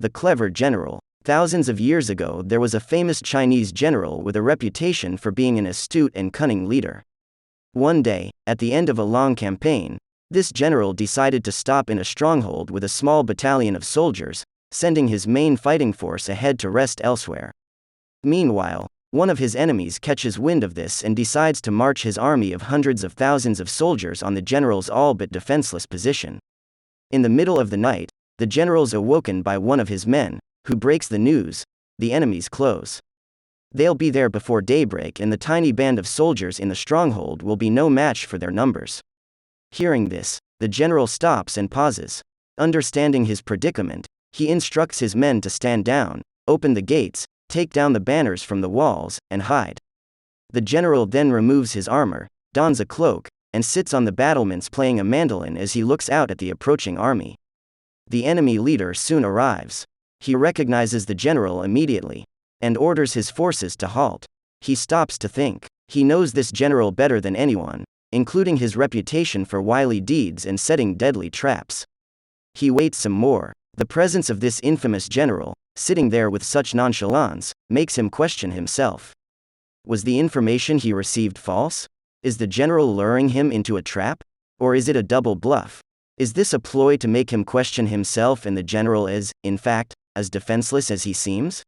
The clever general. Thousands of years ago, there was a famous Chinese general with a reputation for being an astute and cunning leader. One day, at the end of a long campaign, this general decided to stop in a stronghold with a small battalion of soldiers, sending his main fighting force ahead to rest elsewhere. Meanwhile, one of his enemies catches wind of this and decides to march his army of hundreds of thousands of soldiers on the general's all but defenseless position. In the middle of the night, the general's awoken by one of his men, who breaks the news: the enemy's close. They'll be there before daybreak, and the tiny band of soldiers in the stronghold will be no match for their numbers. Hearing this, the general stops and pauses. Understanding his predicament, he instructs his men to stand down, open the gates, take down the banners from the walls, and hide. The general then removes his armor, dons a cloak, and sits on the battlements playing a mandolin as he looks out at the approaching army. The enemy leader soon arrives. He recognizes the general immediately and orders his forces to halt. He stops to think. He knows this general better than anyone, including his reputation for wily deeds and setting deadly traps. He waits some more. The presence of this infamous general, sitting there with such nonchalance, makes him question himself. Was the information he received false? Is the general luring him into a trap? Or is it a double bluff? Is this a ploy to make him question himself and the general is, in fact, as defenseless as he seems?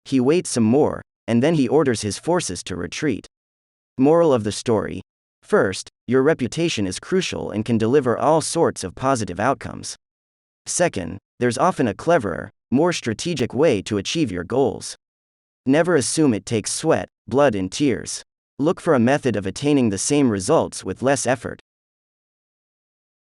He waits some more, and then he orders his forces to retreat. Moral of the story: first, your reputation is crucial and can deliver all sorts of positive outcomes. Second, there's often a cleverer, more strategic way to achieve your goals. Never assume it takes sweat, blood, and tears. Look for a method of attaining the same results with less effort.